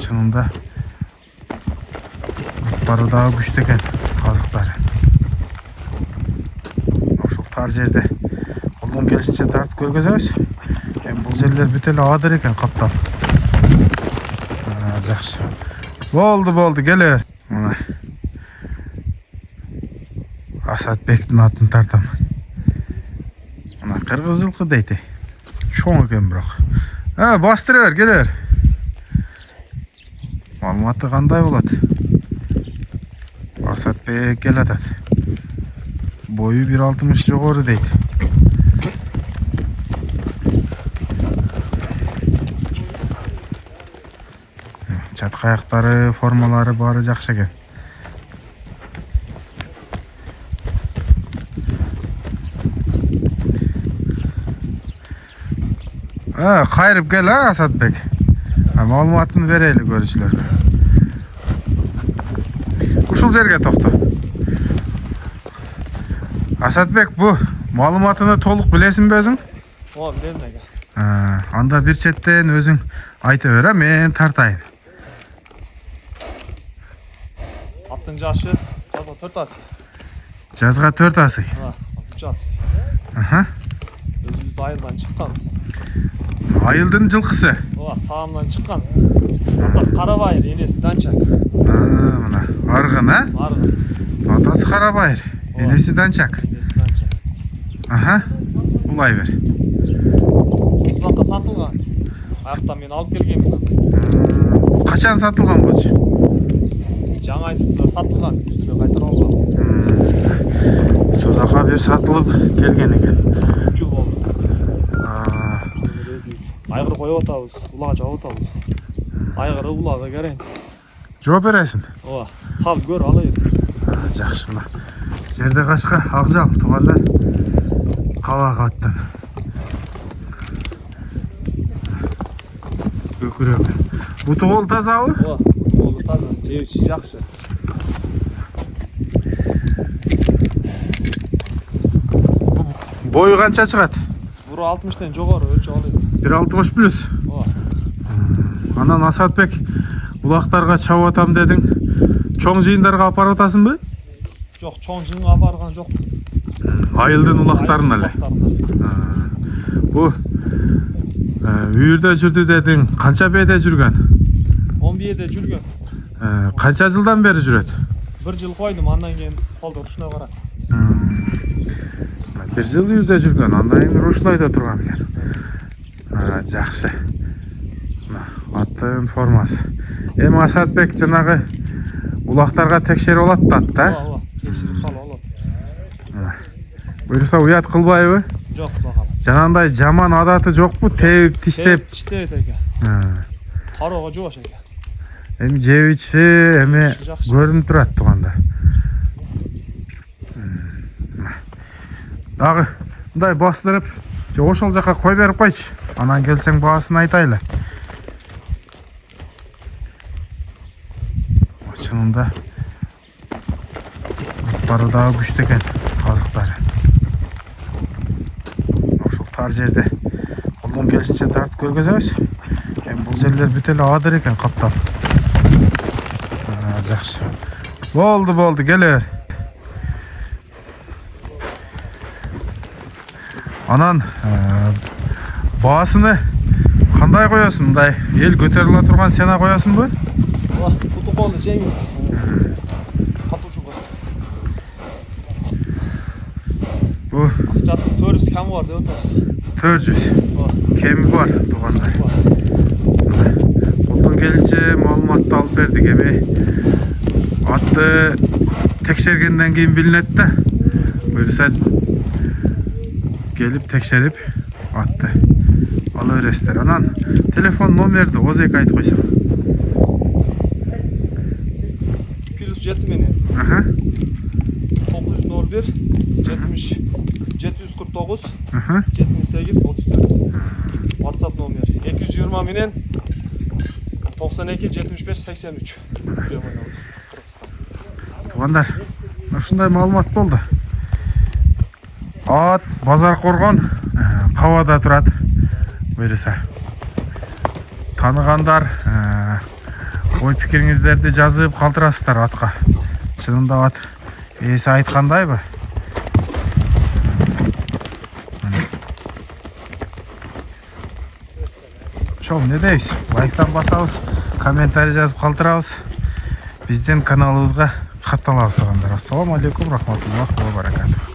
Чынында бұттары дағы күшті екен қазықтары. Ошол тар жерде қолдан келишинче тартып көргөзөбүз. Бұл жерлер бүтеле адыр екен каптал. Жакшы. Болды, келер. Мына Асатбектин атын тартам. Мына кыргыз жылкы дейти. Чоң екен бирок. Бастыра бер, келер. Маалыматы кандай болот? Асатбек келатат. Бою 1.60 жогору дейт. Чатка аяктары, формалары бары жакшы экен. Кайрып кел, Асатбек. Маалыматын берели көрүүчүлөргө. Ушул жерге токто. Асатбек, бу маалыматыны толук билесиңби өзүң? Билем эге. Анда бир четтен өзүң айта бер, мен тартайын. Аттын жашы жазга 4 асы. Жазга 4 асы. 3 асы. Өзүбүз айылдан чыккан. Айылдын жылкысы. Таамдан чыккан. Атасы Карабайыр, энеси Данчак. Мына аргын, Аргын. Атасы Карабайыр, энеси Данчак. Улай бер. Узакка сатылган. Аяктан мен алып келгенмин. Качан сатылган болчу? Жаңа айсында сатылган, үстүнө кайтарып алган. Созака бир сатылып келген экен. 3 жыл болду. Айгыр коюп атабыз, улага жабып атабыз. Айгыры улага керен. Жооп бересиң? Сал көр, ала бер. Жакшы, мына жерде качка акжал туугандар. Кабак аттан. Көкүрөк. Буту кол тазабы? Буту колу таза, жебичи жакшы. Бою канча чыгат? 1.60-тен жогору өлчөп алат. 1.60 плюс. Анан Асатбек, улактарга чабып атам дедиң. Чоң жыйындарга апарып атасыңбы? Жок, чоң жыйынга апарган жок. Айылдын улактарын эле. Бу үйүрдө жүрдү дедиң. Канча бээде жүргөн? 10 бээде жүргөн. Канча жылдан бери жүрөт? 1 жыл койдум, андан кийин колдо ручной барат. 1 жыл үйүрдө жүргөн, андан кийин ручнойдо турган экен. Жакшы. Аттын формасы. Эми Асатбек жанагы улактарга текшерип алат да атта? Текшерип салып алат. Буюрса уят кылбайбы? Жок, бакалас. Жанагындай жаман адаты жокпу? Теип, тиштеп. Тиштебейт экен. Кароого жубаш экен. Эми жебичи, эми көрүнүп турат тууганда. Дагы мындай бастырып, ошол жака кой берип койчу. Анан келсең баасын айтайлы. Чынында буттары дагы күчтүү экен казыктары. Ошол тар жерде колдон келишинче тартып көргөзөбүз. Бул жерлер бүтеле адыр экен каптал. Жакшы. Болды, келер. Анан баасыны кандай коесуң? Мындай эл көтөрүлө турган сена коесуңбу? Буту колу жеңил. Катуучу бар. Бу акчасы 400 кем бар деп атабыз. 400. Кеми бар туугандар. Колдон келинче маалыматты алып бердик. Эми атты текшергенден кийин билинет да. Буюрса келип текшерип атты ала бересиздер. Анан телефон номерди озек айтып койсоң. +7 менен. 901 70 749 78 34. WhatsApp номер 220 менен 92 75 83. Туугандар, ушундай маалымат болду. Ат Базар Коргон Кабада турат. Буюрса таныгандар ой пікіріңіздерді жазып қалдырасыздар атқа. Шынында ат есі айтқандайбы? Шоу, не дейсіз? Лайктан басабыз, комментарий жазып қалдырабыз. Бізден каналымызға хатталабыз. Ассаламу алейкум, рахматуллах ва баракатух.